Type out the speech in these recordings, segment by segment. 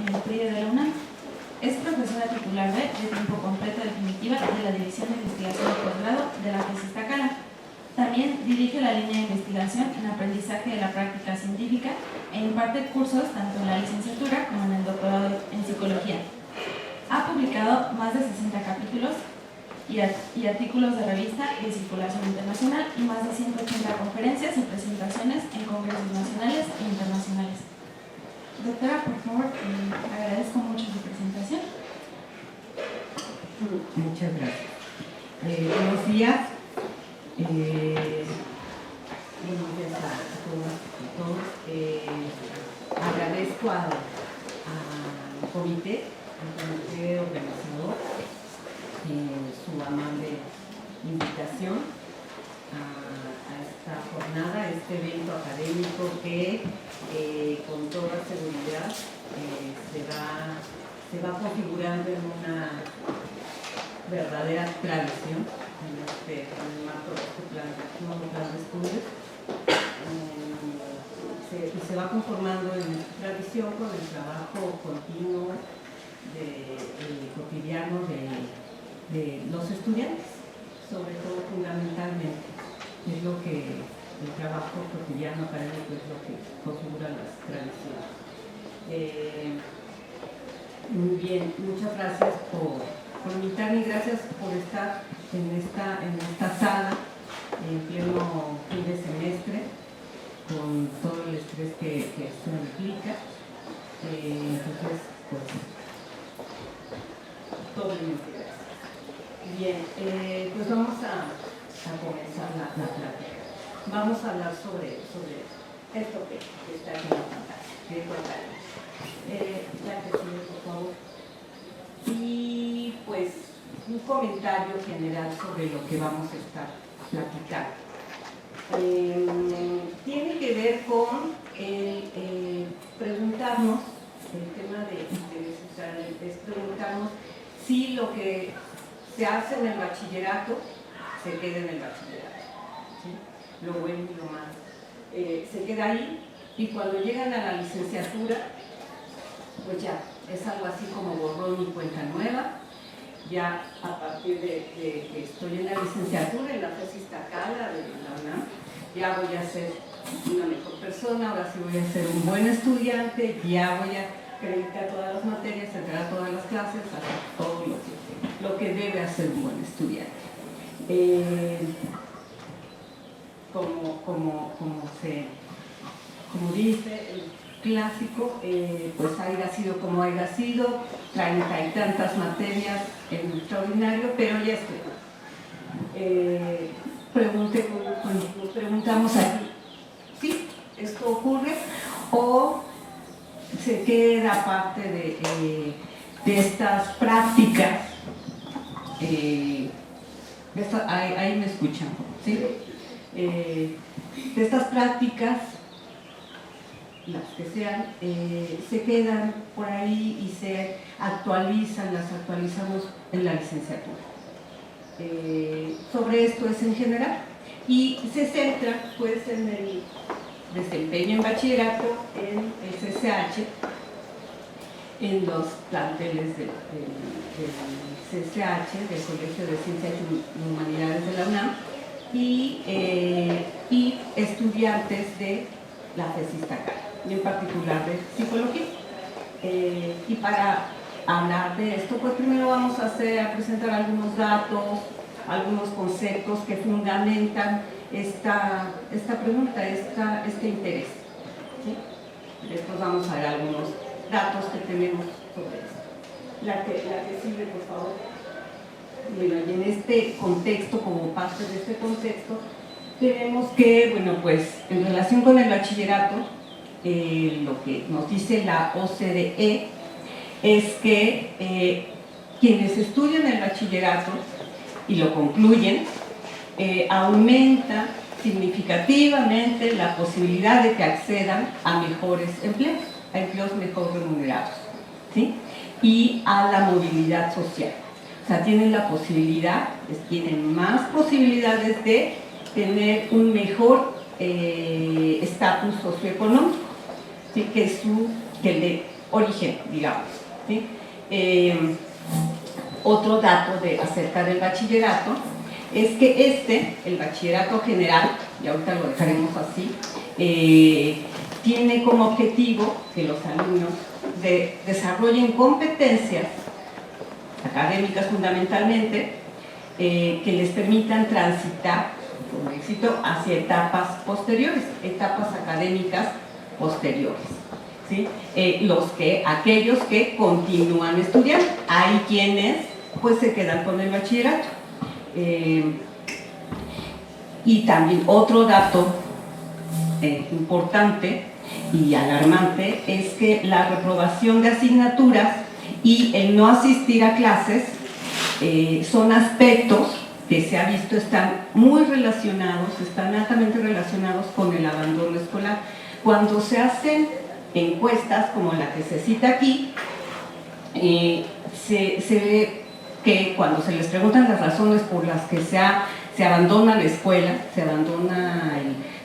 el PRI de la UNAM. Es profesora titular B de tiempo completo definitiva de la División de Investigación de Posgrado de la FES Iztacala. También dirige la línea de investigación en aprendizaje de la práctica científica e imparte cursos tanto en la licenciatura como en el doctorado en psicología. Ha publicado más de 60 capítulos y artículos de revista de circulación internacional y más de 180 conferencias y presentaciones en congresos nacionales e internacionales. Doctora, por favor, agradezco mucho su presentación. Muchas gracias. Buenos días. Buenos días a todas y todos. Agradezco al comité organizador su amable invitación a esta jornada, a este evento académico que con toda seguridad se va configurando en una verdadera tradición en el marco de este plan de estudios, y se va conformando en tradición con el trabajo continuo cotidiano de los estudiantes, sobre todo fundamentalmente. Es lo que el trabajo cotidiano académico es lo que configura las tradiciones. Muy bien, muchas gracias por invitarme y gracias por estar en esta sala en pleno fin de semestre con todo el estrés que esto implica. Entonces, pues, doblemente gracias. Bien, pues vamos a comenzar la plática. Vamos a hablar sobre esto que está aquí en la pantalla. Ya que sigue, por favor. Y pues un comentario general sobre lo que vamos a estar platicando. Tiene que ver con preguntarnos, el tema de interés, es preguntarnos si lo que se hace en el bachillerato se queda en el bachillerato, ¿sí? Lo bueno y lo malo. Se queda ahí y cuando llegan a la licenciatura, pues ya, es algo así como borrón y cuenta nueva. Ya a partir de que estoy en la licenciatura en la FES Iztacala de la UNAM, ya voy a ser una mejor persona, ahora sí voy a ser un buen estudiante, ya voy a acreditar todas las materias, entrar a todas las clases, hacer todo lo que debe hacer un buen estudiante. Como dice el clásico, pues haya sido como haya sido, 30 y tantas materias en extraordinario, pero ya estoy. Nos preguntamos aquí, ¿sí? ¿Esto ocurre? ¿O se queda parte de estas prácticas? Ahí me escuchan, ¿sí? De estas prácticas, las que sean, se quedan por ahí y se actualizan, las actualizamos en la licenciatura. Sobre esto es en general y se centra pues en el desempeño en bachillerato, en el CCH, en los planteles del CCH, del Colegio de Ciencias y Humanidades de la UNAM, y estudiantes de la FES Iztacala, y en particular de psicología. Y para hablar de esto, pues primero vamos a presentar algunos datos, algunos conceptos que fundamentan esta pregunta, este interés, ¿sí? Después vamos a ver algunos datos que tenemos sobre esto. La que sigue, por favor. Bueno, y en este contexto, como parte de este contexto, tenemos que, bueno, pues en relación con el bachillerato, lo que nos dice la OCDE es que quienes estudian el bachillerato y lo concluyen, aumenta significativamente la posibilidad de que accedan a mejores empleos, a empleos mejor remunerados, ¿sí? Y a la movilidad social. O sea, tienen la posibilidad, tienen más posibilidades de tener un mejor estatus socioeconómico, ¿sí? que el de origen, digamos, ¿sí? Otro dato acerca del bachillerato es que el bachillerato general, y ahorita lo dejaremos así, tiene como objetivo que los alumnos desarrollen competencias académicas fundamentalmente, que les permitan transitar con éxito hacia etapas posteriores, etapas académicas posteriores, ¿sí? Aquellos que continúan estudiando, hay quienes pues se quedan con el bachillerato. Y también otro dato importante y alarmante es que la reprobación de asignaturas y el no asistir a clases son aspectos que se ha visto están muy relacionados, están altamente relacionados con el abandono escolar. Cuando se hacen encuestas como la que se cita aquí, se ve que cuando se les preguntan las razones por las que se abandona la escuela, se abandona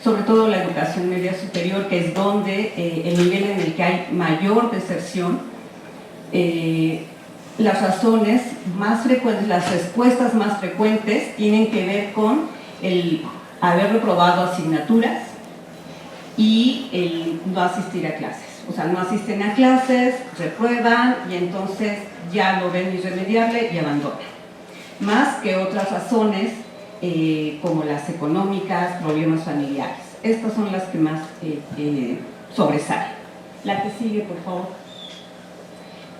sobre todo la educación media superior, que es donde el nivel en el que hay mayor deserción, las razones más frecuentes, las respuestas más frecuentes tienen que ver con el haber reprobado asignaturas y el no asistir a clases. O sea, no asisten a clases, reprueban y entonces ya lo ven irremediable y abandonan. Más que otras razones como las económicas, problemas familiares. Estas son las que más sobresalen. La que sigue, por favor.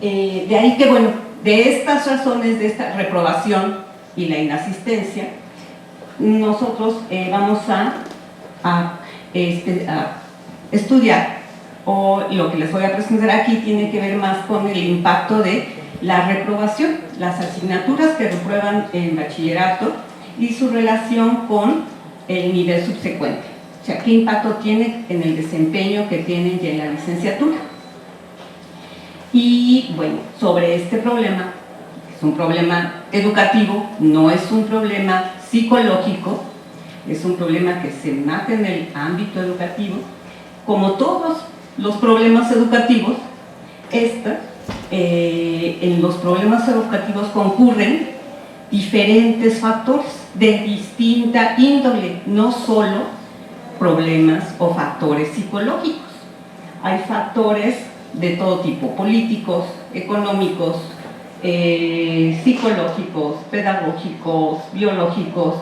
De ahí que, bueno, de estas razones, de esta reprobación y la inasistencia, nosotros vamos a estudiar, o lo que les voy a presentar aquí tiene que ver más con el impacto de la reprobación, las asignaturas que reprueban en bachillerato y su relación con el nivel subsecuente. O sea, qué impacto tiene en el desempeño que tienen ya en la licenciatura. Y bueno, sobre este problema, es un problema educativo, no es un problema psicológico, es un problema que se marca en el ámbito educativo. Como todos los problemas educativos, en los problemas educativos concurren diferentes factores de distinta índole, no solo problemas o factores psicológicos. Hay factores de todo tipo, políticos, económicos, psicológicos, pedagógicos, biológicos.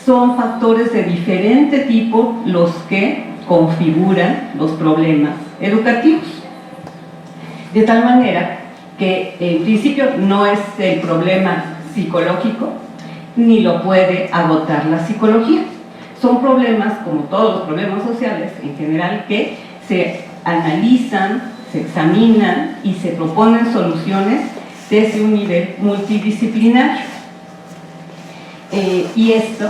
Son factores de diferente tipo los que configuran los problemas educativos. De tal manera que en principio no es el problema psicológico, ni lo puede agotar la psicología. Son problemas, como todos los problemas sociales en general, que se analizan, se examinan y se proponen soluciones desde un nivel multidisciplinario. Y esto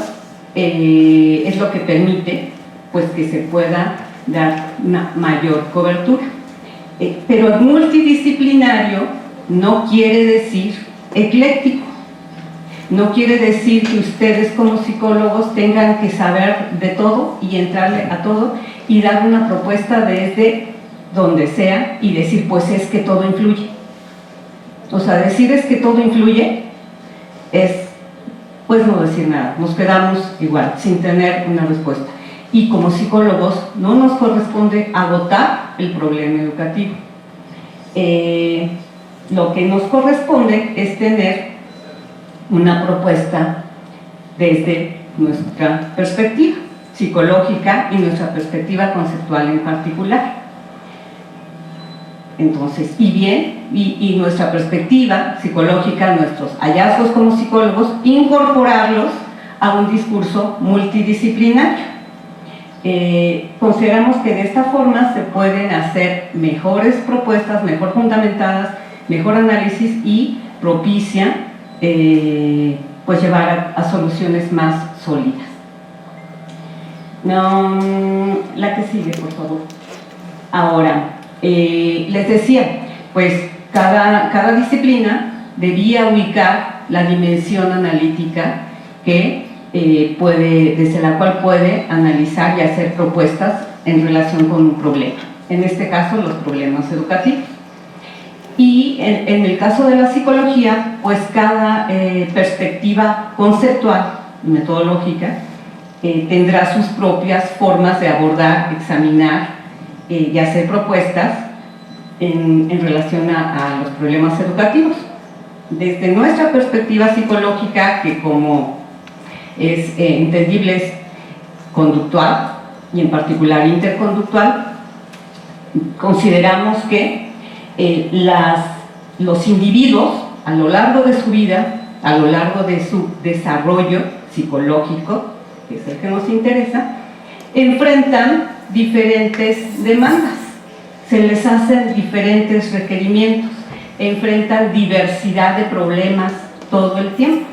es lo que permite pues, que se pueda dar una mayor cobertura. Pero multidisciplinario no quiere decir ecléctico. No quiere decir que ustedes como psicólogos tengan que saber de todo y entrarle a todo y dar una propuesta desde donde sea y decir, pues es que todo influye. O sea, decir es que todo influye es, pues no decir nada, nos quedamos igual, sin tener una respuesta. Y como psicólogos no nos corresponde agotar el problema educativo. Lo que nos corresponde es tener una propuesta desde nuestra perspectiva psicológica y nuestra perspectiva conceptual en particular. Entonces, y nuestra perspectiva psicológica, nuestros hallazgos como psicólogos, incorporarlos a un discurso multidisciplinario. Consideramos que de esta forma se pueden hacer mejores propuestas, mejor fundamentadas, mejor análisis y propician pues llevar a soluciones más sólidas. La que sigue, por favor. Ahora, les decía, pues cada disciplina debía ubicar la dimensión analítica que desde la cual puede analizar y hacer propuestas en relación con un problema. En este caso, los problemas educativos. Y en el caso de la psicología, pues cada perspectiva conceptual y metodológica tendrá sus propias formas de abordar, examinar y hacer propuestas en relación a los problemas educativos. Desde nuestra perspectiva psicológica, que como es entendible es conductual y en particular interconductual, consideramos que los individuos a lo largo de su vida, a lo largo de su desarrollo psicológico, que es el que nos interesa, enfrentan diferentes demandas, se les hacen diferentes requerimientos, enfrentan diversidad de problemas todo el tiempo,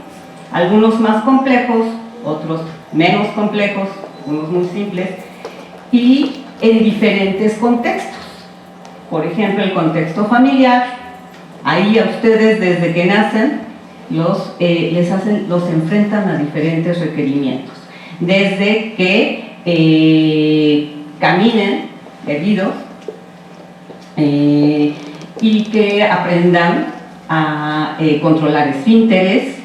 algunos más complejos, otros menos complejos, unos muy simples, y en diferentes contextos. Por ejemplo, el contexto familiar, ahí a ustedes desde que nacen los enfrentan a diferentes requerimientos, desde que caminen erguidos y que aprendan a controlar esfínteres,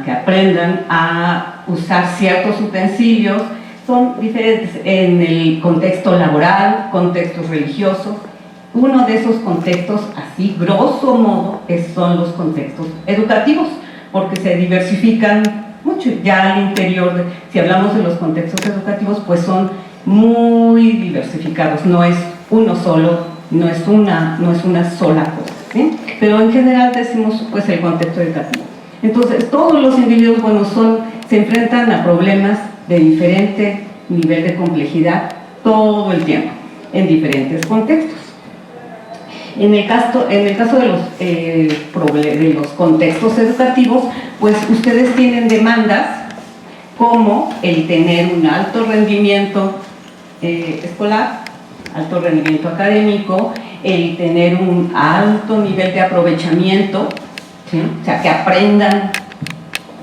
que aprendan a usar ciertos utensilios. Son diferentes en el contexto laboral, contextos religiosos. Uno de esos contextos, así grosso modo, son los contextos educativos, porque se diversifican mucho ya al interior. Si hablamos de los contextos educativos, pues son muy diversificados, no es uno solo, no es una sola cosa, ¿sí? Pero en general decimos pues el contexto educativo. Entonces todos los individuos, bueno, se enfrentan a problemas de diferente nivel de complejidad todo el tiempo, en diferentes contextos. En el caso de los contextos educativos, pues ustedes tienen demandas como el tener un alto rendimiento escolar, alto rendimiento académico, el tener un alto nivel de aprovechamiento, ¿sí? O sea, que aprendan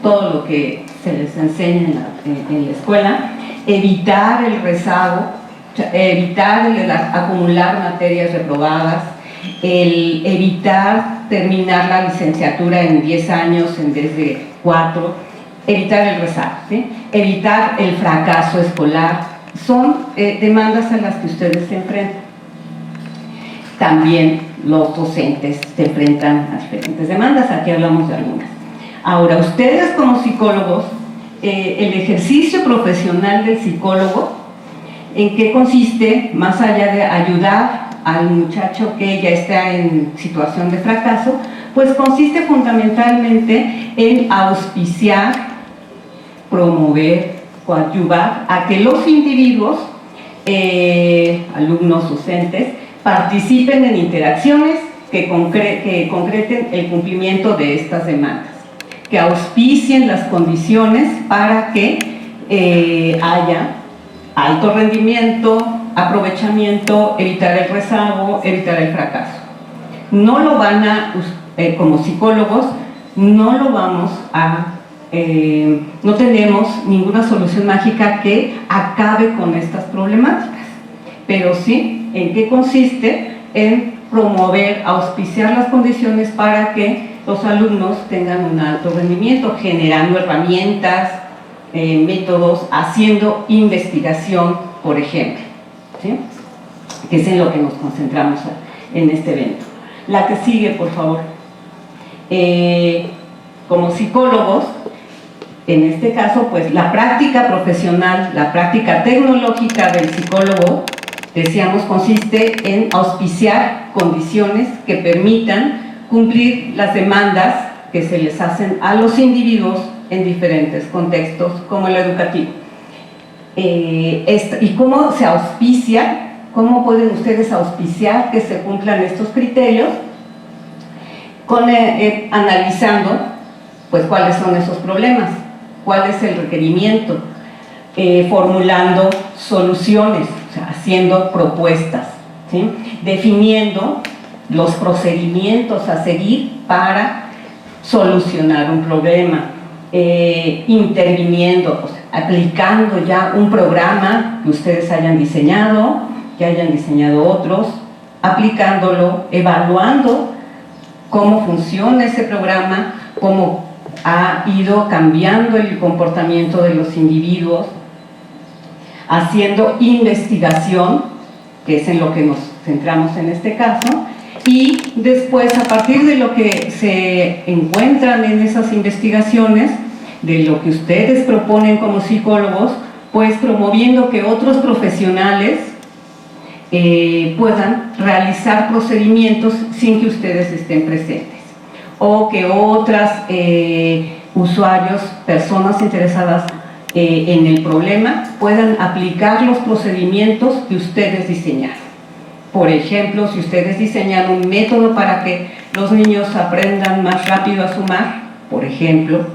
todo lo que se les enseña en la escuela, evitar el rezago, o sea, evitar el acumular materias reprobadas, el evitar terminar la licenciatura en 10 años en vez de 4, evitar el rezago, ¿sí? Evitar el fracaso escolar. Son demandas a las que ustedes se enfrentan. También los docentes se enfrentan a diferentes demandas, aquí hablamos de algunas. Ahora, ustedes como psicólogos, el ejercicio profesional del psicólogo, ¿en qué consiste? Más allá de ayudar al muchacho que ya está en situación de fracaso, pues consiste fundamentalmente en auspiciar, promover, coadyuvar a que los individuos, alumnos, docentes, participen en interacciones que concreten el cumplimiento de estas demandas, que auspicien las condiciones para que haya alto rendimiento, aprovechamiento, evitar el rezago, evitar el fracaso. No lo van a, como psicólogos, no lo vamos a, no tenemos ninguna solución mágica que acabe con estas problemáticas, pero sí, ¿en qué consiste? En promover, auspiciar las condiciones para que los alumnos tengan un alto rendimiento, generando herramientas, métodos, haciendo investigación, por ejemplo, ¿sí? Que es en lo que nos concentramos en este evento. La que sigue, por favor. Como psicólogos, en este caso, pues la práctica profesional, la práctica tecnológica del psicólogo, decíamos, consiste en auspiciar condiciones que permitan cumplir las demandas que se les hacen a los individuos en diferentes contextos, como el educativo. ¿Y cómo se auspicia? ¿Cómo pueden ustedes auspiciar que se cumplan estos criterios? Analizando, pues, cuáles son esos problemas, cuál es el requerimiento, formulando soluciones, o sea, haciendo propuestas, ¿sí? Definiendo los procedimientos a seguir para solucionar un problema, interviniendo, o sea, aplicando ya un programa que ustedes hayan diseñado, que hayan diseñado otros, aplicándolo, evaluando cómo funciona ese programa, cómo ha ido cambiando el comportamiento de los individuos, haciendo investigación, que es en lo que nos centramos en este caso, y después, a partir de lo que se encuentran en esas investigaciones, de lo que ustedes proponen como psicólogos, pues promoviendo que otros profesionales puedan realizar procedimientos sin que ustedes estén presentes, o que otras usuarios, personas interesadas en el problema, puedan aplicar los procedimientos que ustedes diseñaron. Por ejemplo, si ustedes diseñan un método para que los niños aprendan más rápido a sumar, por ejemplo,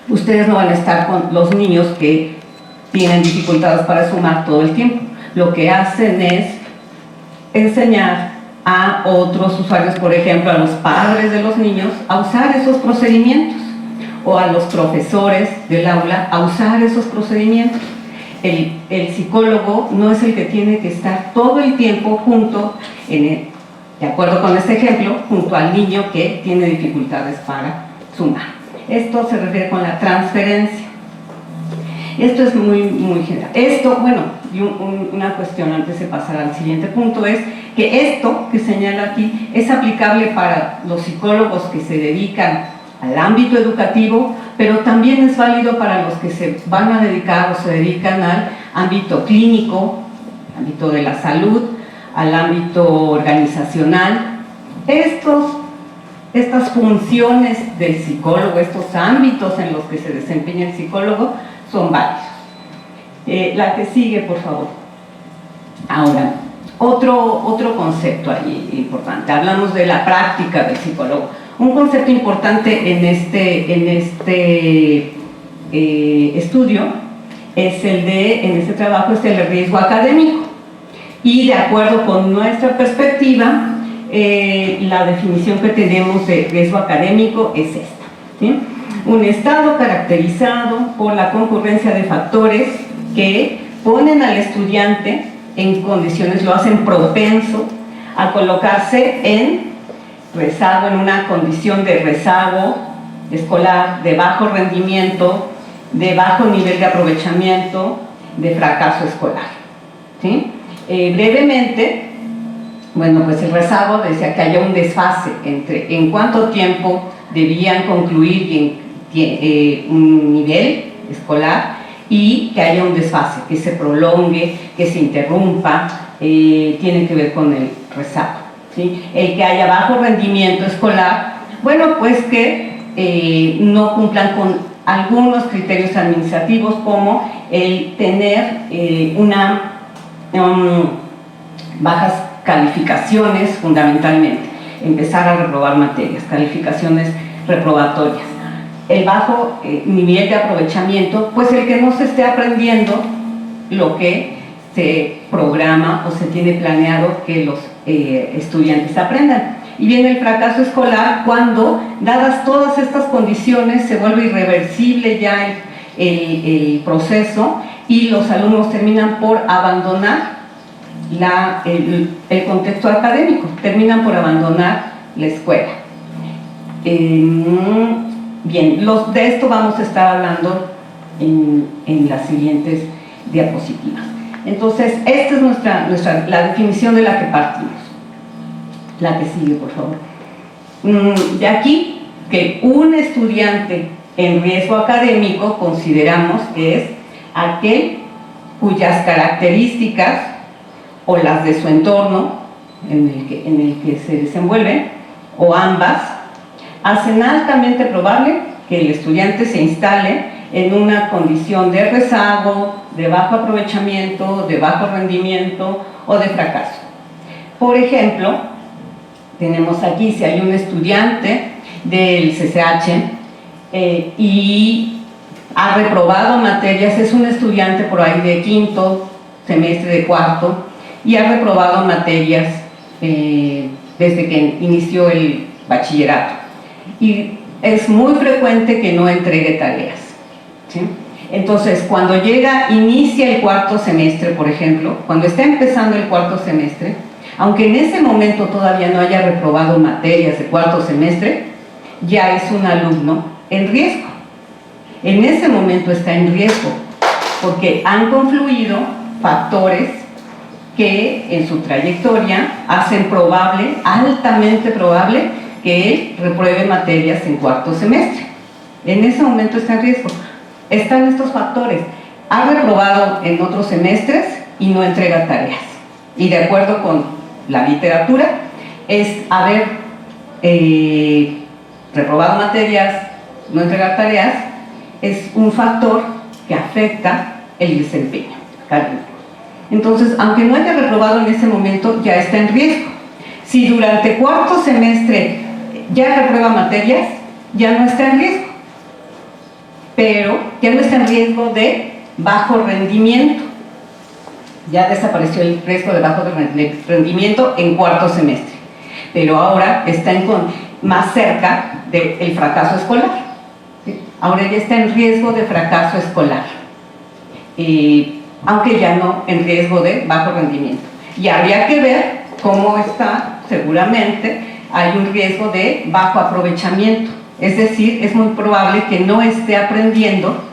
ustedes no van a estar con los niños que tienen dificultades para sumar todo el tiempo. Lo que hacen es enseñar a otros usuarios, por ejemplo, a los padres de los niños, a usar esos procedimientos, o a los profesores del aula a usar esos procedimientos. El psicólogo no es el que tiene que estar todo el tiempo junto, de acuerdo con este ejemplo, junto al niño que tiene dificultades para sumar. Esto se refiere con la transferencia. Esto es muy general. Esto, bueno, y una cuestión antes de pasar al siguiente punto es que esto que señala aquí es aplicable para los psicólogos que se dedican al ámbito educativo, pero también es válido para los que se van a dedicar o se dedican al ámbito clínico, ámbito de la salud, al ámbito organizacional. Estas funciones del psicólogo, estos ámbitos en los que se desempeña el psicólogo son válidos. La que sigue, por favor. Ahora, otro concepto ahí importante. Hablamos de la práctica del psicólogo. Un concepto importante en este estudio es en este trabajo es el riesgo académico. Y de acuerdo con nuestra perspectiva, la definición que tenemos de riesgo académico es esta, ¿sí? Un estado caracterizado por la concurrencia de factores que ponen al estudiante en condiciones, lo hacen propenso a colocarse en rezago, en una condición de rezago escolar, de bajo rendimiento, de bajo nivel de aprovechamiento, de fracaso escolar, ¿sí? Brevemente, bueno, pues el rezago decía que haya un desfase entre en cuánto tiempo debían concluir un nivel escolar y que haya un desfase, que se prolongue, que se interrumpa, tiene que ver con el rezago, ¿sí? El que haya bajo rendimiento escolar, bueno, pues que no cumplan con algunos criterios administrativos, como el tener bajas calificaciones, fundamentalmente, empezar a reprobar materias, calificaciones reprobatorias. El bajo nivel de aprovechamiento, pues el que no se esté aprendiendo lo que se programa o se tiene planeado que los estudiantes aprendan. Y viene el fracaso escolar cuando, dadas todas estas condiciones, se vuelve irreversible ya el proceso y los alumnos terminan por abandonar el contexto académico, terminan por abandonar la escuela. Bien, de esto vamos a estar hablando en las siguientes diapositivas. Entonces, esta es la definición de la que partimos. La que sigue, por favor. De aquí, que un estudiante en riesgo académico consideramos que es aquel cuyas características o las de su entorno en el que se desenvuelve, o ambas, hacen altamente probable que el estudiante se instale en una condición de rezago, de bajo aprovechamiento, de bajo rendimiento o de fracaso. Por ejemplo, tenemos aquí, si hay un estudiante del CCH y ha reprobado materias, es un estudiante por ahí de quinto semestre, de cuarto, y ha reprobado materias desde que inició el bachillerato. Y es muy frecuente que no entregue tareas, ¿sí? Entonces, cuando inicia el cuarto semestre, por ejemplo, cuando está empezando el cuarto semestre, aunque en ese momento todavía no haya reprobado materias de cuarto semestre, ya es un alumno en riesgo. En ese momento está en riesgo, porque han confluido factores que en su trayectoria hacen probable, altamente probable, que él repruebe materias en cuarto semestre. En ese momento está en riesgo. Están estos factores. Ha reprobado en otros semestres y no entrega tareas. Y de acuerdo con la literatura, es haber reprobado materias, no entregar tareas, es un factor que afecta el desempeño académico. Entonces, aunque no haya reprobado en ese momento, ya está en riesgo. Si durante cuarto semestre ya reprueba materias, ya no está en riesgo, pero ya no está en riesgo de bajo rendimiento. Ya desapareció el riesgo de bajo rendimiento en cuarto semestre, pero ahora está más cerca del fracaso escolar. ¿Sí? Ahora ya está en riesgo de fracaso escolar, aunque ya no en riesgo de bajo rendimiento. Y habría que ver cómo está, seguramente hay un riesgo de bajo aprovechamiento, es decir, es muy probable que no esté aprendiendo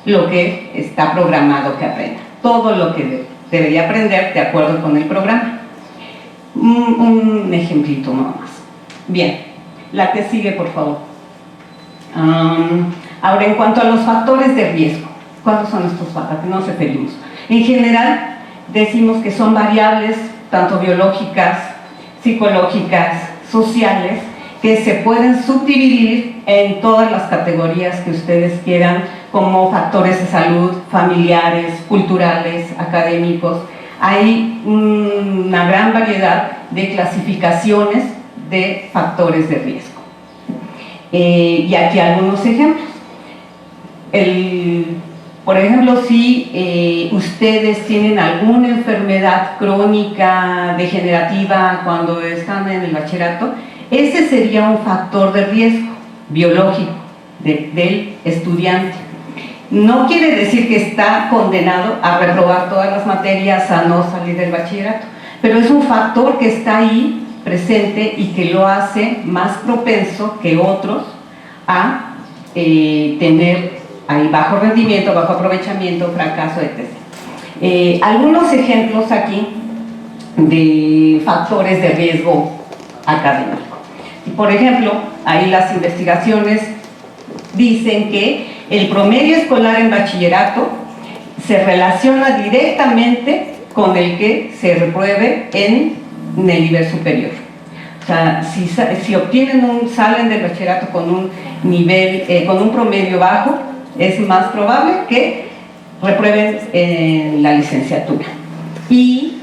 lo que está programado que aprenda, todo lo que debería aprender de acuerdo con el programa. Un ejemplito nomás. Bien, la que sigue, por favor. Ahora, en cuanto a los factores de riesgo, ¿cuáles son estos factores? ¿A qué nos referimos? En general, decimos que son variables, tanto biológicas, psicológicas, sociales, que se pueden subdividir en todas las categorías que ustedes quieran, como factores de salud, familiares, culturales, académicos. Hay una gran variedad de clasificaciones de factores de riesgo. Y aquí algunos ejemplos. Por ejemplo, si ustedes tienen alguna enfermedad crónica, degenerativa, cuando están en el bachillerato, ese sería un factor de riesgo biológico del estudiante. No quiere decir que está condenado a reprobar todas las materias, a no salir del bachillerato, pero es un factor que está ahí presente y que lo hace más propenso que otros a tener ahí bajo rendimiento, bajo aprovechamiento, fracaso, etc. Algunos ejemplos aquí de factores de riesgo académico. Por ejemplo, ahí las investigaciones dicen que el promedio escolar en bachillerato se relaciona directamente con el que se repruebe en el nivel superior. O sea, si salen del bachillerato con un nivel, con un promedio bajo, es más probable que reprueben en la licenciatura. Y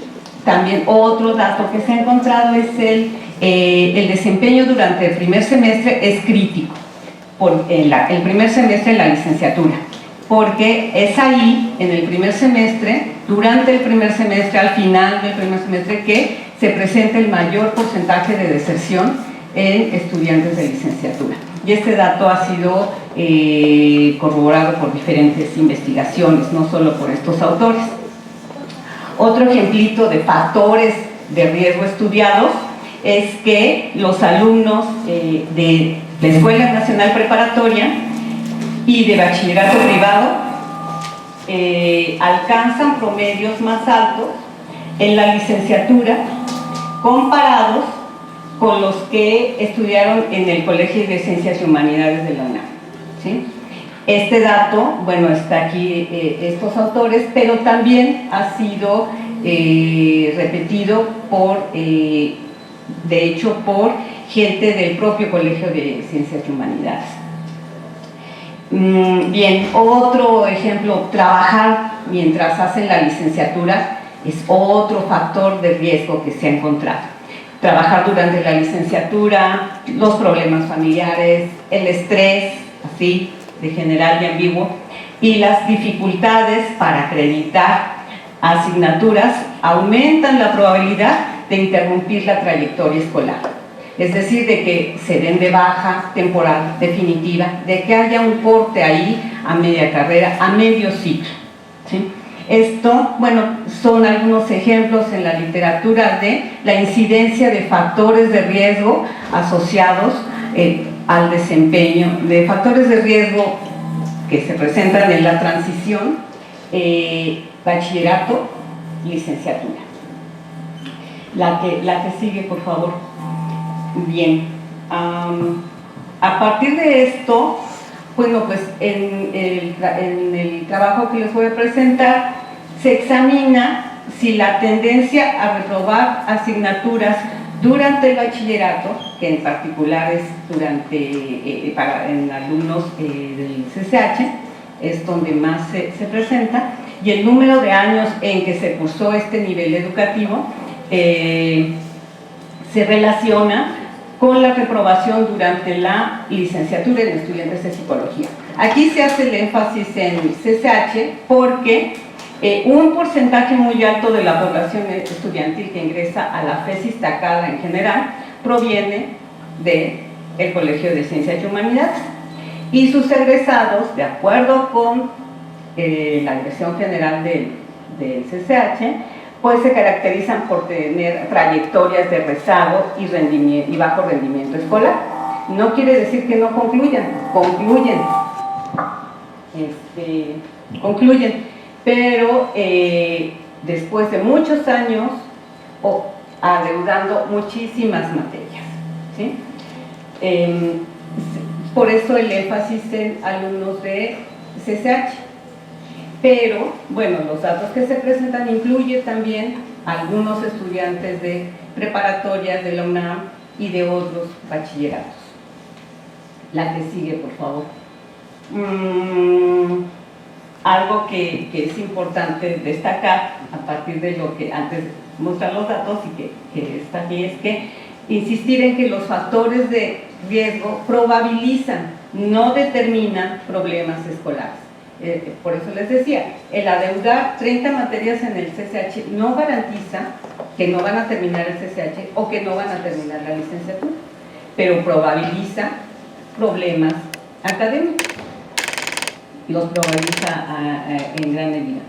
también otro dato que se ha encontrado es el desempeño durante el primer semestre es crítico, el primer semestre de la licenciatura, porque es ahí, en el primer semestre, durante el primer semestre, al final del primer semestre, que se presenta el mayor porcentaje de deserción en estudiantes de licenciatura. Y este dato ha sido corroborado por diferentes investigaciones, no solo por estos autores. Otro ejemplito de factores de riesgo estudiados es que los alumnos de la Escuela Nacional Preparatoria y de bachillerato privado alcanzan promedios más altos en la licenciatura comparados con los que estudiaron en el Colegio de Ciencias y Humanidades de la UNAM. ¿Sí? Este dato, bueno, está aquí estos autores, pero también ha sido repetido de hecho, por gente del propio Colegio de Ciencias y Humanidades. Bien, otro ejemplo, trabajar mientras hacen la licenciatura es otro factor de riesgo que se ha encontrado. Trabajar durante la licenciatura, los problemas familiares, el estrés, así, de general y ambiguo, y las dificultades para acreditar asignaturas aumentan la probabilidad de interrumpir la trayectoria escolar. Es decir, de que se den de baja temporal, definitiva, de que haya un corte ahí a media carrera, a medio ciclo. ¿Sí? Esto, bueno, son algunos ejemplos en la literatura de la incidencia de factores de riesgo asociados al desempeño, de factores de riesgo que se presentan en la transición bachillerato, licenciatura. La que sigue, por favor. Bien. A partir de esto, bueno, pues en el trabajo que les voy a presentar, se examina si la tendencia a reprobar asignaturas durante el bachillerato, que en particular es en alumnos del CCH, es donde más se presenta, y el número de años en que se cursó este nivel educativo se relaciona con la reprobación durante la licenciatura en estudiantes de psicología. Aquí se hace el énfasis en CCH porque un porcentaje muy alto de la población estudiantil que ingresa a la FES Iztacala en general proviene del Colegio de Ciencias y Humanidades, y sus egresados, de acuerdo con la Dirección General del CCH, pues se caracterizan por tener trayectorias de rezago y bajo rendimiento escolar. No quiere decir que no concluyan, concluyen, pero después de muchos años adeudando muchísimas materias, ¿sí? Por eso el énfasis en alumnos de CCH. Pero, bueno, los datos que se presentan incluyen también algunos estudiantes de preparatorias de la UNAM y de otros bachilleratos. La que sigue, por favor. Algo que es importante destacar, a partir de lo que antes mostrar los datos y que está aquí, es que insistir en que los factores de riesgo probabilizan, no determinan problemas escolares. Por eso les decía, el adeudar 30 materias en el CCH no garantiza que no van a terminar el CCH o que no van a terminar la licenciatura, pero probabiliza problemas académicos, los probabiliza en gran medida.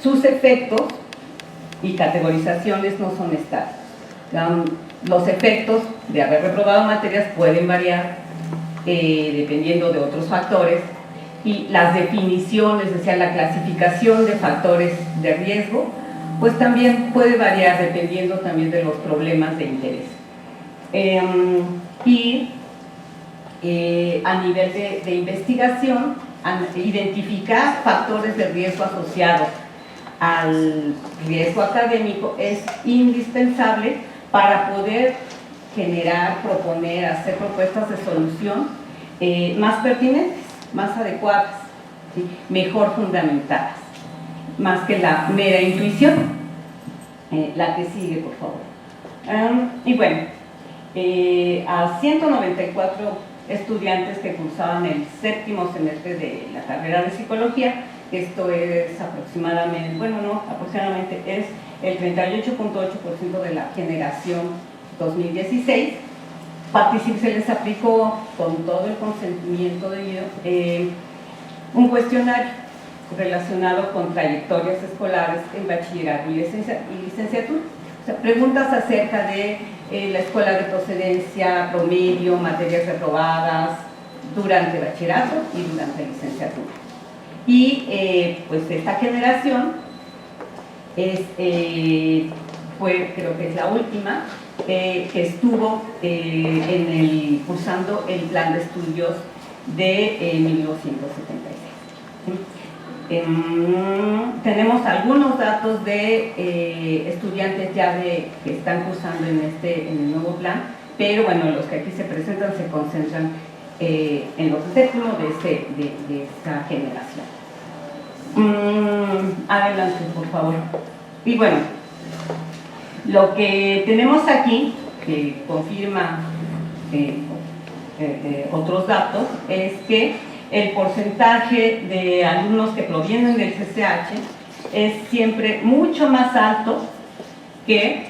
Sus efectos y categorizaciones no son estáticos. Los efectos de haber reprobado materias pueden variar dependiendo de otros factores, y las definiciones, es decir, la clasificación de factores de riesgo, pues también puede variar dependiendo también de los problemas de interés. A nivel de investigación, identificar factores de riesgo asociados al riesgo académico es indispensable para poder generar, proponer, hacer propuestas de solución más pertinentes, más adecuadas, ¿sí? Mejor fundamentadas, más que la mera intuición. La que sigue, por favor. Y bueno, a 194 estudiantes que cursaban el 7º semestre de la carrera de psicología, esto es aproximadamente, aproximadamente es el 38.8% de la generación 2016, se les aplicó con todo el consentimiento debido un cuestionario relacionado con trayectorias escolares en bachillerato y licenciatura. O sea, preguntas acerca de la escuela de procedencia, promedio, materias reprobadas durante bachillerato y durante licenciatura. Y pues esta generación creo que es la última que estuvo cursando el plan de estudios de 1976. Tenemos algunos datos de estudiantes ya que están cursando en el nuevo plan, pero bueno, los que aquí se presentan se concentran en los 7º de esta generación. Adelante, por favor. Y bueno, lo que tenemos aquí, que confirma otros datos, es que el porcentaje de alumnos que provienen del CCH es siempre mucho más alto que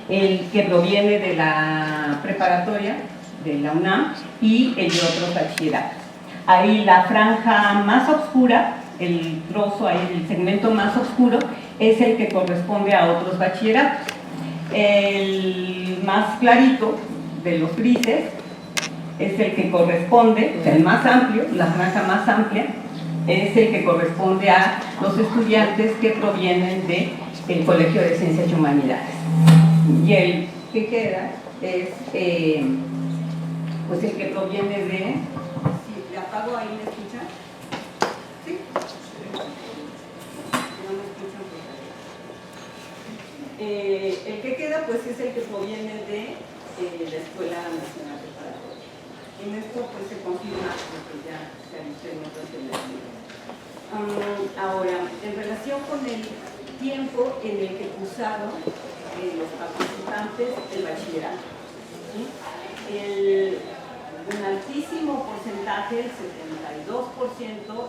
el que proviene de la preparatoria, de la UNAM y el de otros bachilleratos. Ahí la franja más oscura el trozo ahí, el segmento más oscuro, es el que corresponde a otros bachilleratos. El más clarito de los grises es el que corresponde, o sea, el más amplio, la franja más amplia, es el que corresponde a los estudiantes que provienen del Colegio de Ciencias y Humanidades. Y el que queda es pues el que proviene de... Si le apago ahí, ¿me escuchan? ¿Sí? No me escuchan. El que queda pues es el que proviene de la Escuela Nacional Preparatoria. En esto pues se confirma lo que ya se ha visto en otras elecciones. Ahora, en relación con el tiempo en el que cursaron los participantes del bachillerato, ¿sí? Un altísimo porcentaje, el 72%,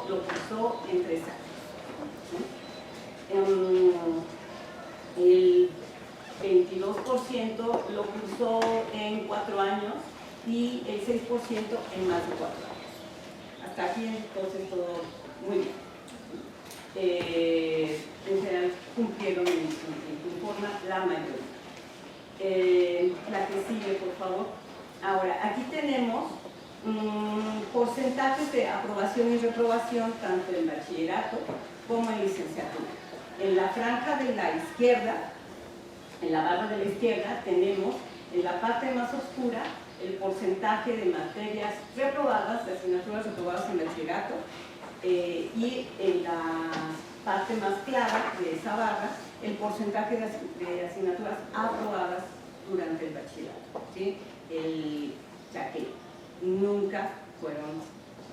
lo cursó en 3 años. ¿Sí? El 22% lo cursó en 4 años y el 6% en más de 4 años. Hasta aquí entonces todo muy bien. En general cumplieron en forma la mayoría. La que sigue, por favor. Ahora, aquí tenemos porcentajes de aprobación y reprobación tanto en bachillerato como en licenciatura. En la franja de la izquierda, en la barra de la izquierda, tenemos en la parte más oscura el porcentaje de materias reprobadas, de asignaturas reprobadas en bachillerato, y en la parte más clara de esa barra, el porcentaje de asignaturas aprobadas durante el bachillerato, ¿sí? O sea que nunca fueron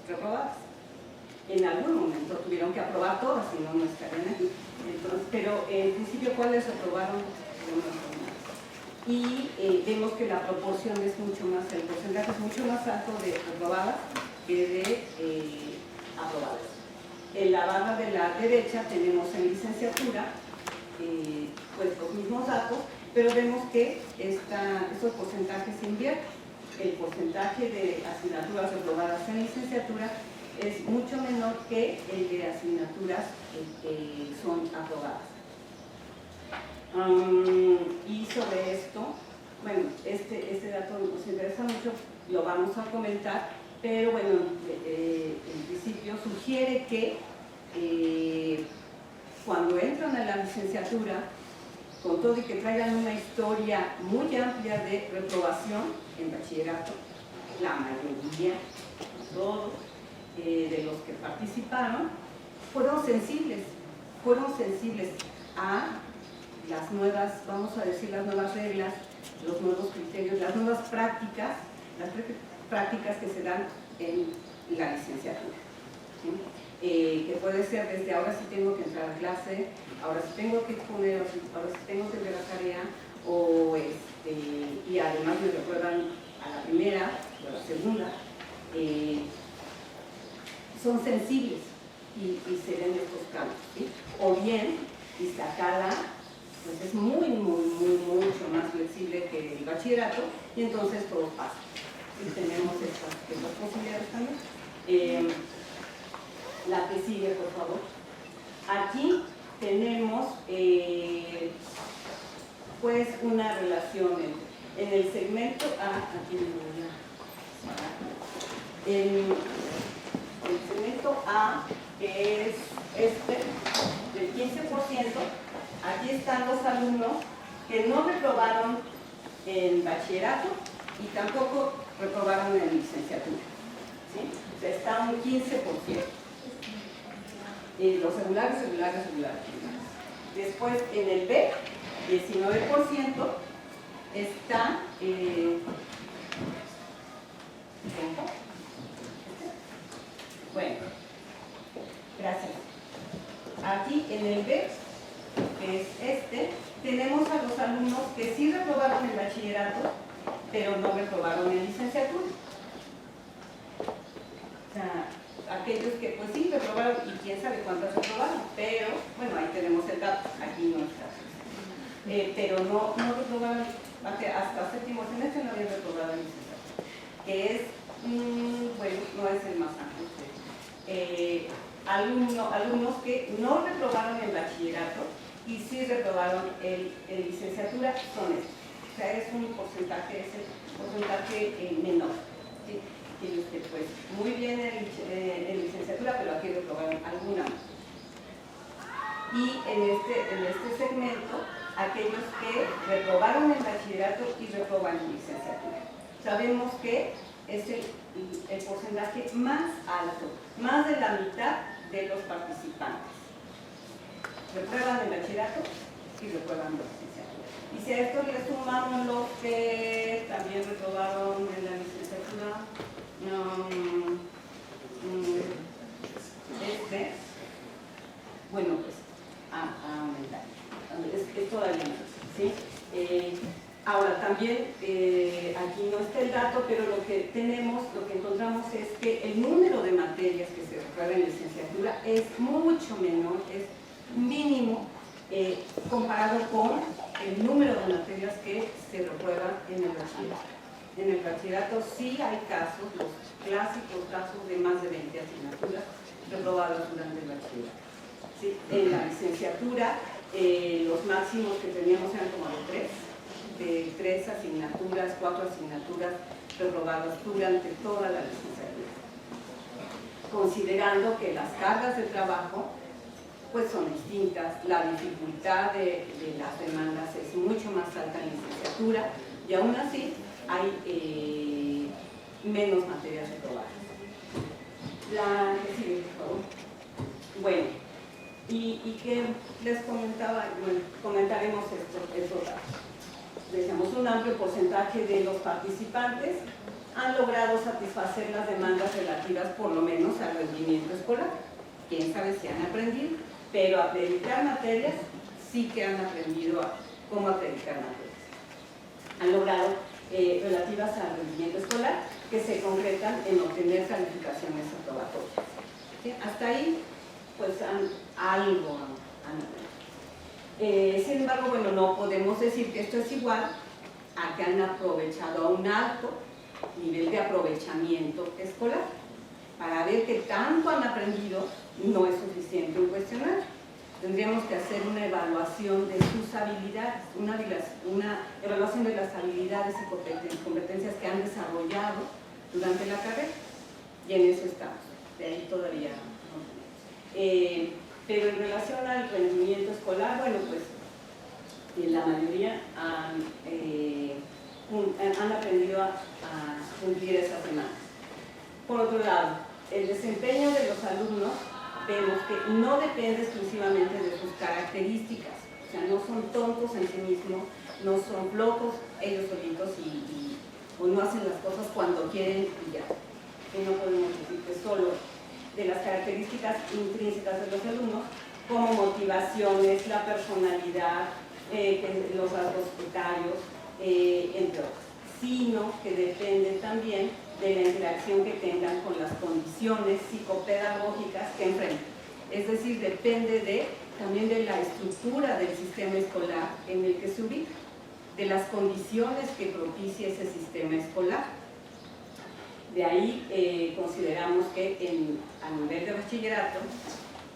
reprobadas. En algún momento tuvieron que aprobar todas, si no, no estarían aquí. Entonces, pero en principio, ¿cuáles aprobaron? Y vemos que la proporción es mucho más, el porcentaje es mucho más alto de reprobadas que de aprobadas. En la barra de la derecha tenemos en licenciatura pues los mismos datos, pero vemos que estos porcentajes se invierten. El porcentaje de asignaturas reprobadas en licenciatura es mucho menor que el de asignaturas que son aprobadas. Y sobre esto, bueno, este dato nos interesa mucho, lo vamos a comentar, pero bueno, en principio sugiere que cuando entran a la licenciatura, con todo y que traigan una historia muy amplia de reprobación en bachillerato, la mayoría, todos de los que participaron, fueron sensibles a las nuevas, vamos a decir, las nuevas reglas, los nuevos criterios, las nuevas prácticas, que se dan en la licenciatura. ¿Sí? Que puede ser desde ahora sí tengo que entrar a clase, ahora sí tengo que exponer, ahora sí tengo que ver la tarea, y además me reprueban a la primera o a la segunda. Son sensibles y se ven estos cambios, ¿sí? O bien, Iztacala pues es mucho más flexible que el bachillerato y entonces todo pasa. Y tenemos estas posibilidades también. La que sigue, por favor. Aquí tenemos pues una relación en el segmento A, aquí me voy a... el segmento A, que es del 15%, aquí están los alumnos que no reprobaron en bachillerato y tampoco reprobaron en licenciatura. ¿Sí? O sea, está un 15%. Los regulares. Después, en el B, 19% está... Bueno, gracias. Aquí en el B, que es tenemos a los alumnos que sí reprobaron el bachillerato, pero no reprobaron en licenciatura. O sea, aquellos que pues sí reprobaron y quién sabe cuántos reprobaron, pero bueno, ahí tenemos el dato, aquí no está. Pero no reprobaron, hasta séptimo semestre no habían reprobado en licenciatura, que es, bueno, no es el más amplio. alumnos que no reprobaron el bachillerato y sí reprobaron el licenciatura, son estos. O sea, es un porcentaje, menor. ¿Sí? Tiene usted pues muy bien en licenciatura, pero aquí reprobaron alguna más. Y en este segmento, aquellos que reprobaron el bachillerato y reproban en licenciatura. Sabemos que es el porcentaje más alto, más de la mitad de los participantes. Reprueban el bachillerato y reprueban la licenciatura. Y si a esto le sumamos los que también reprobaron en la licenciatura, bueno, pues a aumentar. Es todavía más, ¿sí? Ahora también, aquí no está el dato, pero lo que encontramos es que el número de materias que se reprueban en licenciatura es mucho menor, es mínimo, comparado con el número de materias que se reprueban en el bachillerato. En el bachillerato sí hay casos, los clásicos casos de más de 20 asignaturas reprobadas durante el bachillerato. ¿Sí? En la licenciatura, los máximos que teníamos eran como de 3 asignaturas, 4 asignaturas reprobadas durante toda la licenciatura. Considerando que las cargas de trabajo pues son distintas, la dificultad de las demandas es mucho más alta en licenciatura y aún así hay menos materias reprobadas. La que sigue, por favor. Bueno, y que les comentaba, bueno, comentaremos estos datos. Decíamos, un amplio porcentaje de los participantes han logrado satisfacer las demandas relativas por lo menos al rendimiento escolar. Quién sabe si han aprendido, pero acreditar materias sí que han aprendido cómo acreditar materias. Han logrado relativas al rendimiento escolar que se concretan en obtener calificaciones aprobatorias. ¿Sí? Hasta ahí, pues algo han aprendido. Sin embargo, bueno, no podemos decir que esto es igual a que han aprovechado a un alto nivel de aprovechamiento escolar. Para ver que tanto han aprendido, no es suficiente un cuestionario. Tendríamos que hacer una evaluación de sus habilidades, una evaluación de las habilidades y competencias que han desarrollado durante la carrera. Y en eso estamos. De ahí todavía no tenemos. Pero en relación al rendimiento escolar, bueno, pues la mayoría han aprendido a cumplir esas demandas. Por otro lado, el desempeño de los alumnos vemos que no depende exclusivamente de sus características, o sea, no son tontos en sí mismos, no son flojos ellos solitos o no hacen las cosas cuando quieren y ya. Y no podemos decir que solo de las características intrínsecas de los alumnos, como motivaciones, la personalidad, los rasgos etarios, entre otros, sino que depende también de la interacción que tengan con las condiciones psicopedagógicas que enfrentan. Es decir, depende también de la estructura del sistema escolar en el que se ubica, de las condiciones que propicia ese sistema escolar. De ahí consideramos que a nivel de bachillerato,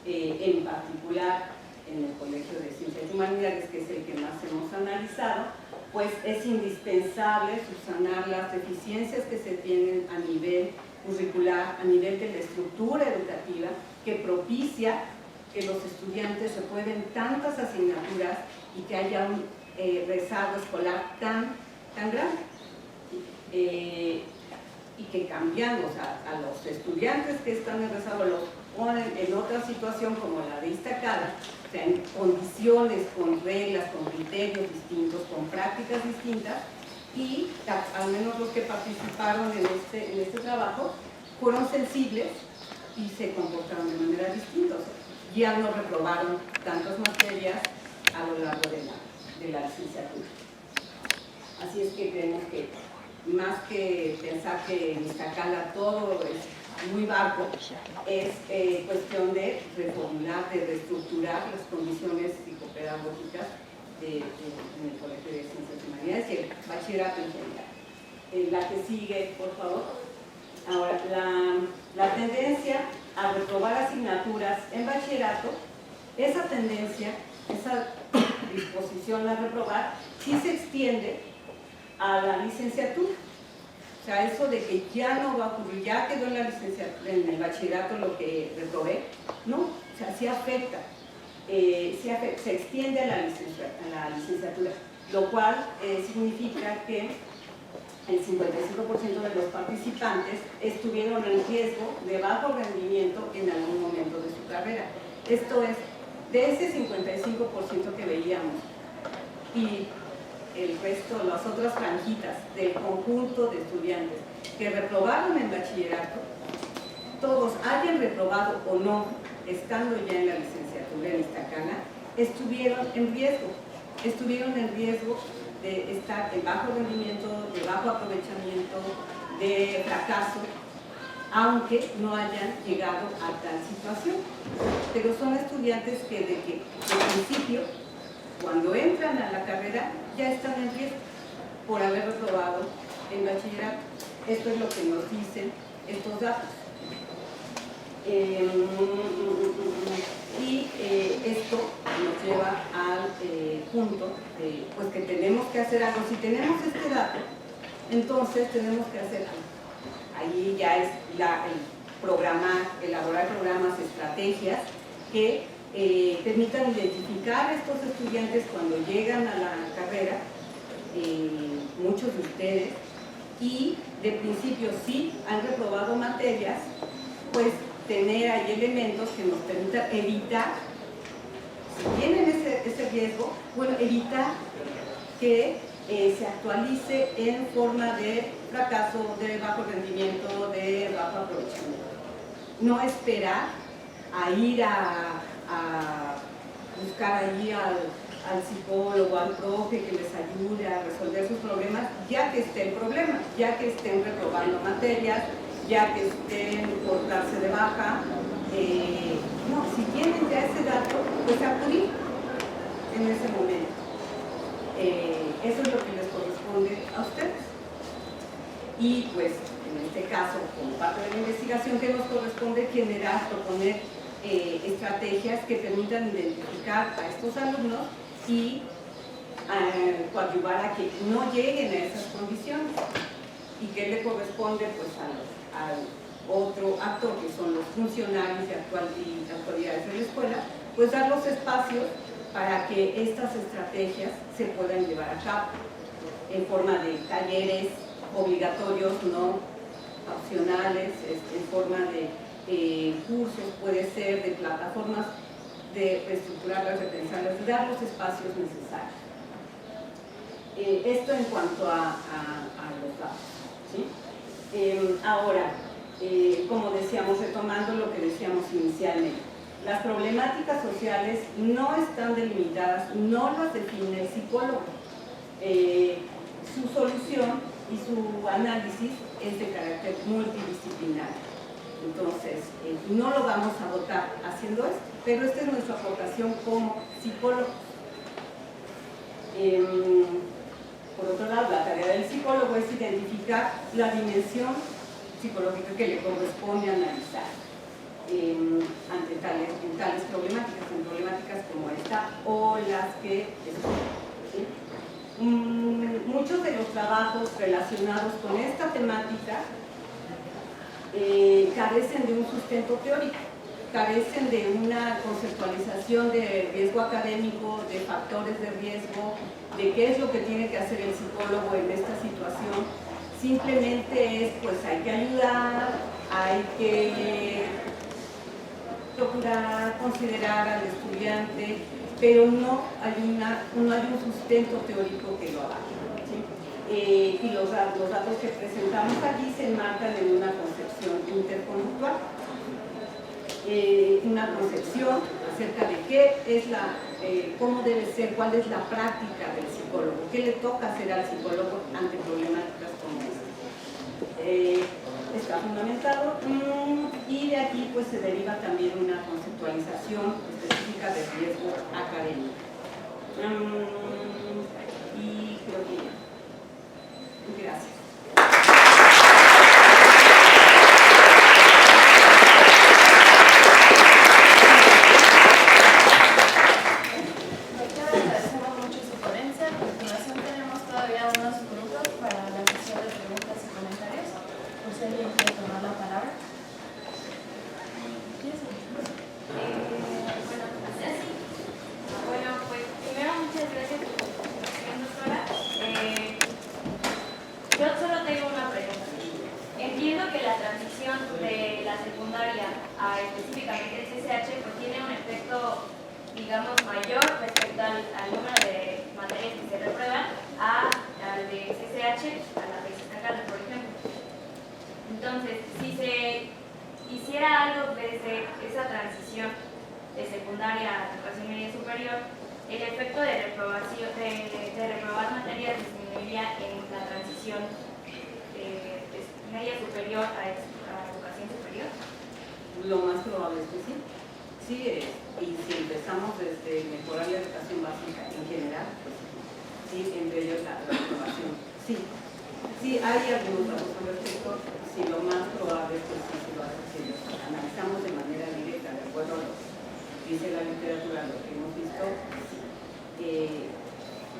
en particular en el Colegio de Ciencias y Humanidades, que es el que más hemos analizado, pues es indispensable subsanar las deficiencias que se tienen a nivel curricular, a nivel de la estructura educativa, que propicia que los estudiantes reprueben tantas asignaturas y que haya un rezago escolar tan grande. Y que cambiando, o sea, a los estudiantes que están en rezago los ponen en otra situación como la destacada, o sea, en condiciones, con reglas, con criterios distintos, con prácticas distintas, y al menos los que participaron en este trabajo fueron sensibles y se comportaron de manera distinta, o sea, ya no reprobaron tantas materias a lo largo de la licenciatura. Así es que creemos que más que pensar que en Iztacala todo es muy bajo, es cuestión de reformular, de reestructurar las condiciones psicopedagógicas en el Colegio de Ciencias y Humanidades y el bachillerato en general. La que sigue, por favor. Ahora, la tendencia a reprobar asignaturas en bachillerato, esa tendencia, esa disposición a reprobar, sí se extiende a la licenciatura. O sea, eso de que ya no va a ocurrir, ya quedó en la licenciatura, en el bachillerato lo que reprobé, no, o sea, sí afecta, se extiende a la licenciatura, lo cual significa que el 55% de los participantes estuvieron en riesgo de bajo rendimiento en algún momento de su carrera. Esto es, de ese 55% que veíamos y el resto, las otras franjitas del conjunto de estudiantes que reprobaron en bachillerato, todos hayan reprobado o no, estando ya en la licenciatura en Iztacala, estuvieron en riesgo de estar en bajo rendimiento, de bajo aprovechamiento, de fracaso, aunque no hayan llegado a tal situación. Pero son estudiantes que de principio, cuando entran a la carrera, ya están en riesgo por haber reprobado en bachillerato. Esto es lo que nos dicen estos datos. Esto nos lleva al punto de pues que tenemos que hacer algo. Si tenemos este dato, entonces tenemos que hacer algo. Ahí ya es elaborar programas, estrategias que permitan identificar a estos estudiantes cuando llegan a la carrera, muchos de ustedes, y de principio sí han reprobado materias, pues tener ahí elementos que nos permitan evitar, si tienen ese riesgo, bueno, evitar que se actualice en forma de fracaso, de bajo rendimiento, de bajo aprovechamiento. No esperar a ir a buscar allí al psicólogo, al profe que les ayude a resolver sus problemas, ya que esté el problema, ya que estén reprobando materias, ya que estén por darse de baja. No, si tienen ya ese dato, pues acudir en ese momento. Eso es lo que les corresponde a ustedes. Y pues, en este caso, como parte de la investigación que nos corresponde generar, proponer estrategias que permitan identificar a estos alumnos y coadyuvar a que no lleguen a esas condiciones. ¿Y qué le corresponde? Pues al otro actor, que son los funcionarios y autoridades de la escuela, pues dar los espacios para que estas estrategias se puedan llevar a cabo en forma de talleres obligatorios, no opcionales, en forma de cursos, puede ser de plataformas, de reestructurarlas, repensarlas, dar los espacios necesarios. Esto en cuanto a los datos, ¿sí? Ahora, como decíamos, retomando lo que decíamos inicialmente, las problemáticas sociales no están delimitadas, no las define el psicólogo. Su solución y su análisis es de carácter multidisciplinario. Entonces, no lo vamos a votar haciendo esto, pero esta es nuestra aportación como psicólogos. Por otro lado, la tarea del psicólogo es identificar la dimensión psicológica que le corresponde analizar ante tales problemáticas, en problemáticas como esta o las que ¿sí? Muchos de los trabajos relacionados con esta temática carecen de un sustento teórico, carecen de una conceptualización de riesgo académico, de factores de riesgo, de qué es lo que tiene que hacer el psicólogo en esta situación. Simplemente es, pues hay que ayudar, hay que procurar considerar al estudiante, pero no hay un sustento teórico que lo abarque, ¿sí? Y los datos que presentamos allí se enmarcan en una concepción interconductual, una concepción acerca de qué es cómo debe ser, cuál es la práctica del psicólogo, qué le toca hacer al psicólogo ante problemáticas como esta. Está fundamentado y de aquí pues se deriva también una conceptualización específica de riesgo académico. Y creo que ya. Gracias. la transición de la secundaria a específicamente el CCH pues tiene un efecto, digamos, mayor respecto al número de materias que se reprueban al de CCH, a la tesis Iztacala, por ejemplo. Entonces, si se hiciera algo desde esa transición de secundaria a educación media superior, el efecto de reprobación, de reprobar materias disminuiría en la transición de media superior a educación superior. Lo más probable es que sí. Sí, y si empezamos desde mejorar la educación básica en general, pues sí, entre ellos la reprobación. Sí, sí hay algunos datos al respecto. Sí, lo más probable es que sí, si lo analizamos de manera directa, de acuerdo a lo que dice la literatura, lo que hemos visto,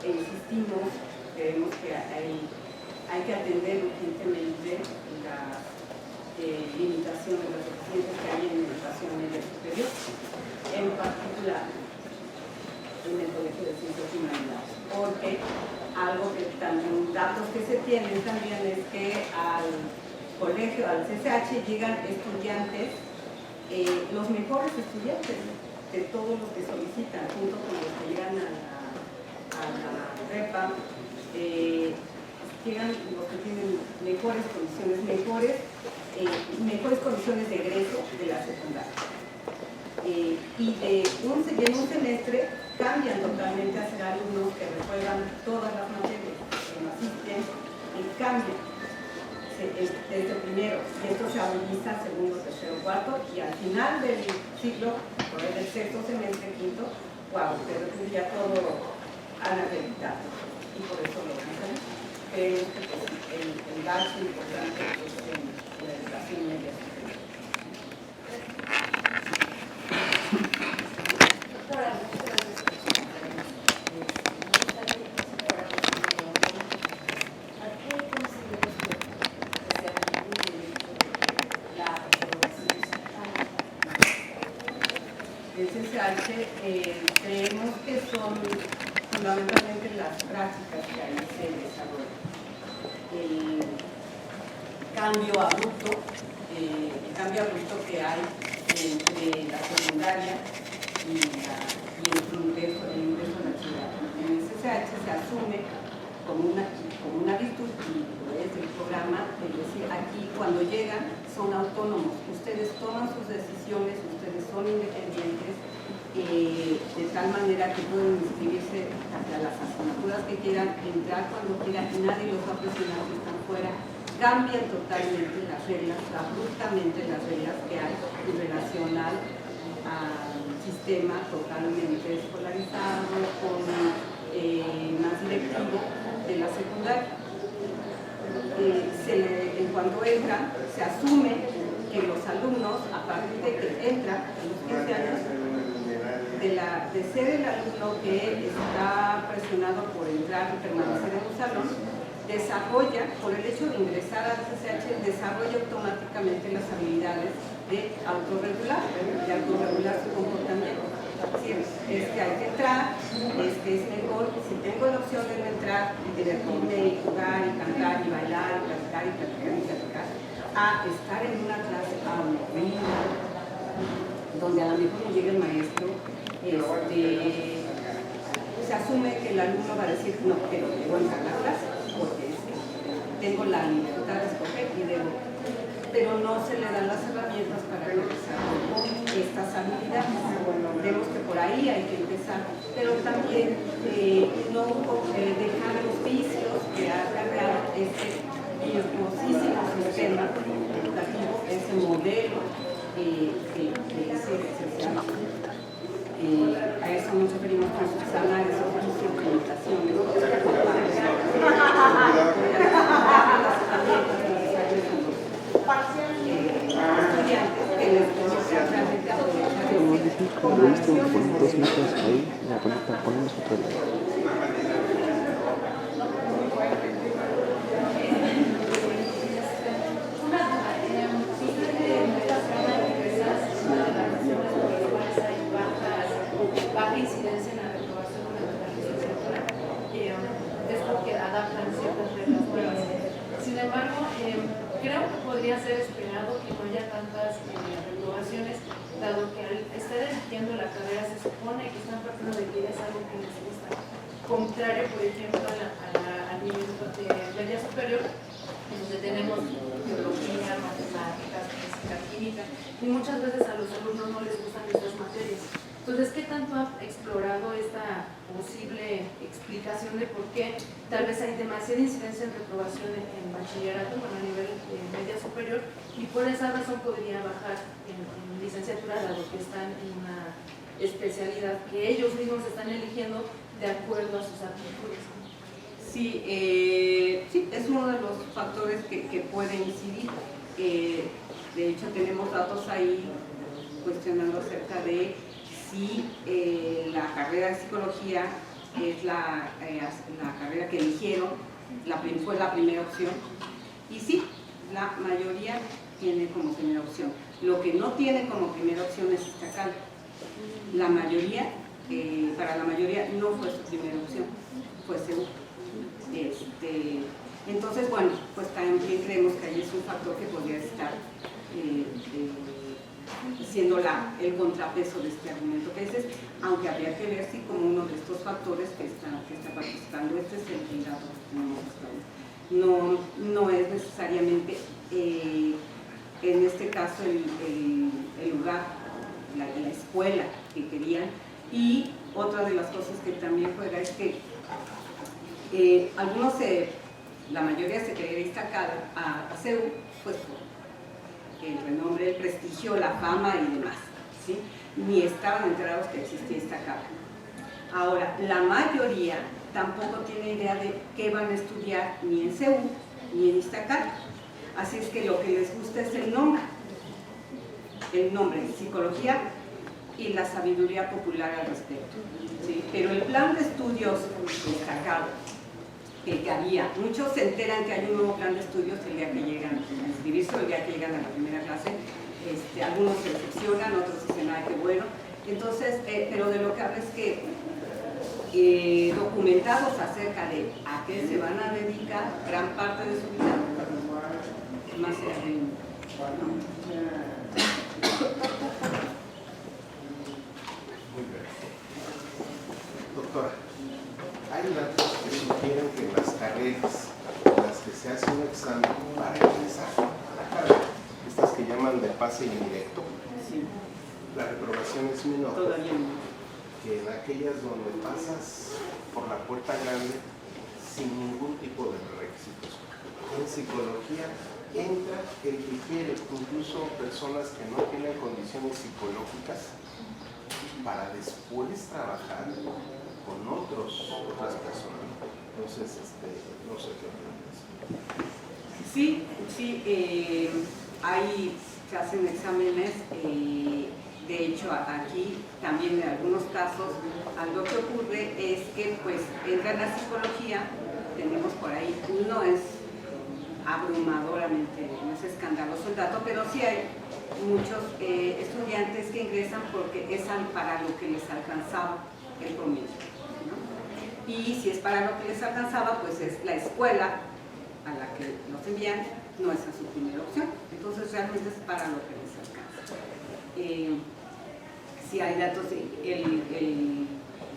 insistimos, creemos que hay que atender urgentemente las limitaciones, las deficiencias que hay en educación media superior, en particular en el Colegio de Ciencias y Humanidades, porque algo que también, datos que se tienen también es que al colegio, al CCH, llegan estudiantes, los mejores estudiantes de todo lo que solicitan, junto con los que llegan a la prepa, llegan los que tienen mejores condiciones, mejores condiciones de egreso de la secundaria. Y en un semestre cambian totalmente a ser alumnos que reprueban todas las materias que no asisten y cambian desde primero, y esto se agudiza segundo, tercero, cuarto, y al final del ciclo, por el sexto semestre, quinto, wow, pero ya todo han acreditado, y por eso lo hacen. Creemos que el gasto importante es en la educación media superior. El CCH creemos que son fundamentalmente las prácticas que ahí se desarrollan. El cambio abrupto que hay entre la secundaria y el ingreso al bachillerato. En el CCH se asume como una virtud y es el programa, es decir, aquí cuando llegan son autónomos, ustedes toman sus decisiones, ustedes son independientes, de tal manera que pueden inscribirse hacia las asignaturas que quieran, entrar cuando quieran y nadie los va a presionar que están fuera. Cambian totalmente las reglas, abruptamente las reglas que hay en relación al sistema totalmente escolarizado, con más directivo de la secundaria. En cuanto entran, se asume que los alumnos, a partir de que entran a los 15 años, de ser el alumno que está presionado por entrar y permanecer en un salón, desarrolla, por el hecho de ingresar al CCH, desarrolla automáticamente las habilidades de autorregular su comportamiento. Es que hay que entrar, es que es mejor, si tengo la opción de no entrar y divertirme y jugar y cantar y bailar y platicar, a estar en una clase aburrida, donde a lo mejor no llega el maestro, se asume que el alumno va a decir, no, pero debo entrar a la clase, porque tengo la libertad de escoger y debo, pero no se le dan las herramientas para que desarrolle estas habilidades. Vemos que por ahí hay que empezar, pero también no dejar los vicios que ha cargado este virtuosísimo sistema educativo, ese modelo que es esencial. A eso nos referimos con subsanar esas limitaciones. Como viste, con 2 metros ahí, la ponemos otra vez. Baja incidencia en la reprobación de la licenciatura, es porque adaptan ciertas reglas nuevas. Sin embargo, creo que podría ser esperado que no haya tantas reprobaciones, dado que al estar eligiendo la carrera se supone que están partiendo de que es algo que les gusta, contrario, por ejemplo, al nivel de media superior, donde tenemos biología, matemáticas, física, química, y muchas veces a los alumnos no les gustan estas materias. Entonces, ¿qué tanto ha explorado esta posible explicación de por qué tal vez hay demasiada incidencia en reprobación en bachillerato, bueno, a nivel media superior, y por esa razón podría bajar en licenciatura, dado que están en una especialidad que ellos mismos están eligiendo de acuerdo a sus aptitudes? Sí, sí, es uno de los factores que puede incidir. De hecho, tenemos datos ahí cuestionando acerca de si la carrera de psicología es la carrera que eligieron, fue la primera opción. Y sí, la mayoría tiene como primera opción. Lo que no tiene como primera opción es Iztacala. La mayoría, para la mayoría no fue su primera opción, fue CEU. Entonces, bueno, pues también creemos que ahí es un factor que podría estar siendo el contrapeso de este argumento que dices, aunque habría que ver si como uno de estos factores que está participando, este es el dato que tenemos hasta ahora. No es necesariamente en este caso el lugar, la escuela que querían. Y otra de las cosas que también juega es que algunos, la mayoría se quería destacar a CEU, pues por el renombre, el prestigio, la fama y demás, ¿sí? Ni estaban enterados que existía Iztacala. Ahora, la mayoría tampoco tiene idea de qué van a estudiar ni en CEU ni en Iztacala. Así es que lo que les gusta es el nombre, psicología y la sabiduría popular al respecto, ¿sí? Pero el plan de estudios destacado, que había, muchos se enteran que hay un nuevo plan de estudios el día que llegan a inscribirse o el día que llegan a la primera clase. Algunos se decepcionan, otros dicen, ay, qué bueno. Entonces, pero de lo que habla es que documentados acerca de a qué se van a dedicar gran parte de su vida, más allá de Doctora, hay datos que sugieren que las carreras en las que se hace un examen para ingresar a la carrera, estas que llaman de pase indirecto, sí, la reprobación es menor todavía no. que en aquellas donde pasas por la puerta grande sin ningún tipo de requisitos. En psicología entra el que quiere, incluso personas que no tienen condiciones psicológicas, para después trabajar con otras personas. Entonces, no sé qué opinas. Sí, ahí se hacen exámenes. De hecho, aquí también en algunos casos, algo que ocurre es que pues entran a psicología, tenemos por ahí, no es abrumadoramente, no es escandaloso el dato, pero sí hay muchos estudiantes que ingresan porque es para lo que les alcanzaba el promedio, ¿no? Y si es para lo que les alcanzaba, pues es la escuela a la que los envían, no es su primera opción. Entonces realmente es para lo que les alcanza. Si hay datos, el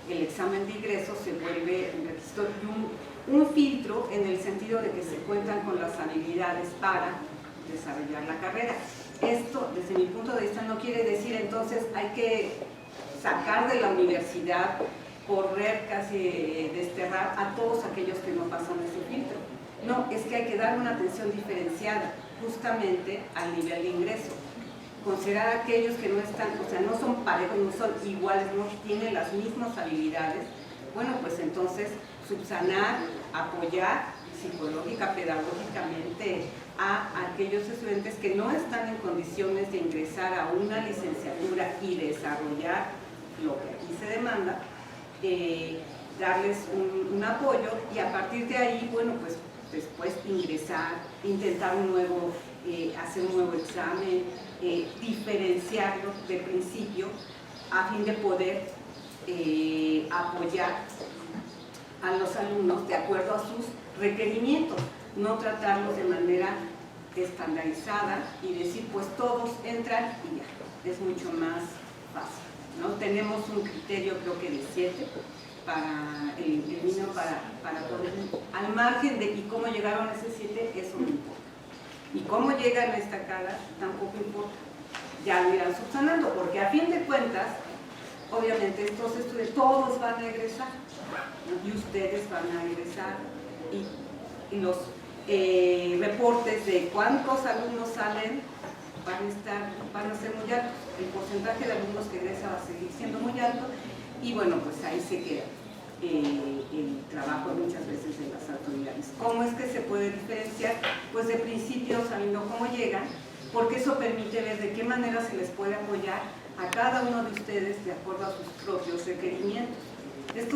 examen de ingreso se vuelve un requisito y un filtro en el sentido de que se cuentan con las habilidades para desarrollar la carrera. Esto, desde mi punto de vista, no quiere decir entonces hay que sacar de la universidad, correr, casi desterrar a todos aquellos que no pasan ese filtro. No, es que hay que dar una atención diferenciada justamente al nivel de ingreso. Considerar a aquellos que no están, o sea, no son parejos, no son iguales, no tienen las mismas habilidades. Bueno, pues entonces subsanar, apoyar psicológica, pedagógicamente a aquellos estudiantes que no están en condiciones de ingresar a una licenciatura y desarrollar lo que aquí se demanda, darles un apoyo y a partir de ahí, bueno, pues después ingresar, intentar hacer un nuevo examen, diferenciarlos de principio a fin de poder apoyar a los alumnos de acuerdo a sus requerimientos, no tratarlos de manera estandarizada y decir pues todos entran y ya, es mucho más fácil, ¿no? Tenemos un criterio creo que de 7 para el niño para poder, al margen de y cómo llegaron a ese 7, eso no importa. Y cómo llegan a esta cara tampoco importa, ya lo irán subsanando, porque a fin de cuentas, obviamente estos estudiantes, todos van a egresar, ¿no? Y ustedes van a egresar, y los reportes de cuántos alumnos salen van a ser muy altos, el porcentaje de alumnos que egresa va a seguir siendo muy alto, y bueno, pues ahí se queda el trabajo muchas veces de las autoridades. ¿Cómo es que se puede diferenciar? Pues de principio sabiendo cómo llegan, porque eso permite ver de qué manera se les puede apoyar a cada uno de ustedes de acuerdo a sus propios requerimientos. Esto